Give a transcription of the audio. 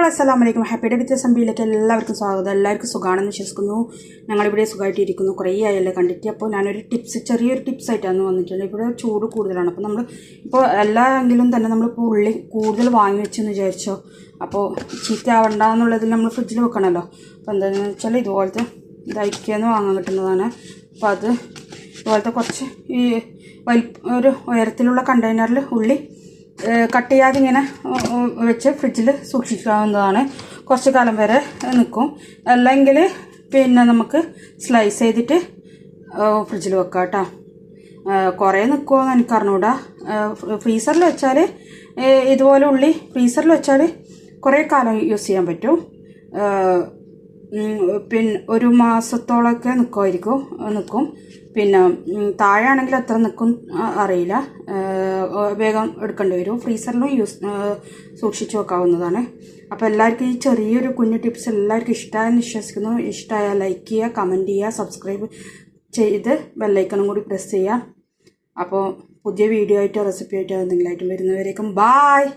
അസ്സലാമലൈക്കും. ഹാപ്പിയുടെ വ്യത്യാസംബിയിലേക്ക് എല്ലാവർക്കും സ്വാഗതം. എല്ലാവർക്കും സുഖമാണെന്ന് വിശ്വസിക്കുന്നു. ഞങ്ങളിവിടെ സുഖമായിട്ടിരിക്കുന്നു. കുറേ ആയല്ലേ കണ്ടിട്ട്. അപ്പോൾ ഞാനൊരു ചെറിയൊരു ടിപ്സായിട്ടാണ് വന്നിട്ടുണ്ട്. ഇവിടെ ചൂട് കൂടുതലാണ്. അപ്പോൾ നമ്മൾ ഇപ്പോൾ എല്ലാമെങ്കിലും തന്നെ നമ്മളിപ്പോൾ ഉള്ളി കൂടുതൽ വാങ്ങി വെച്ചെന്ന് വിചാരിച്ചോ, അപ്പോൾ ചീത്ത ആവണ്ട എന്നുള്ളതിൽ നമ്മൾ ഫ്രിഡ്ജിൽ വെക്കണമല്ലോ. അപ്പോൾ എന്താണെന്ന് വെച്ചാൽ ഇതുപോലത്തെ ദൈക്യന്ന് വാങ്ങാൻ കിട്ടുന്നതാണ്. അപ്പോൾ അത് ഇതുപോലത്തെ കുറച്ച് ഈ ഒരു ഉയരത്തിലുള്ള കണ്ടെയ്നറിൽ ഉള്ളി കട്ട് ചെയ്യാതെ ഇങ്ങനെ വെച്ച് ഫ്രിഡ്ജിൽ സൂക്ഷിക്കാവുന്നതാണ്. കുറച്ച് കാലം വരെ നിൽക്കും. അല്ലെങ്കിൽ പിന്നെ നമുക്ക് സ്ലൈസ് ചെയ്തിട്ട് ഫ്രിഡ്ജിൽ വെക്കാം കേട്ടോ. കുറേ നിൽക്കുമോയെന്ന് എനിക്കറിഞ്ഞൂടാ. ഫ്രീസറിൽ വെച്ചാൽ ഇതുപോലെ ഉള്ളി ഫ്രീസറിൽ വെച്ചാൽ കുറേ കാലം യൂസ് ചെയ്യാൻ പറ്റും. പിന്നെ ഒരു മാസത്തോളമൊക്കെ നിൽക്കും. പിന്നെ താഴെയാണെങ്കിൽ എത്ര നിൽക്കും അറിയില്ല. വേഗം എടുക്കേണ്ടി വരും. ഫ്രീസറിലും സൂക്ഷിച്ച് വെക്കാവുന്നതാണ്. അപ്പോൾ എല്ലാവർക്കും ഈ ചെറിയൊരു കുഞ്ഞു ടിപ്സ് എല്ലാവർക്കും ഇഷ്ടമായെന്ന് വിശ്വസിക്കുന്നു. ഇഷ്ടമായാൽ ലൈക്ക് ചെയ്യുക, കമൻറ്റ് ചെയ്യുക, സബ്സ്ക്രൈബ് ചെയ്ത് ബെല്ലൈക്കണും കൂടി പ്രസ് ചെയ്യുക. അപ്പോൾ പുതിയ വീഡിയോ ആയിട്ടോ റെസിപ്പി ആയിട്ടോ എന്തെങ്കിലും ആയിട്ട് വരുന്നവരേക്കും ബായ്.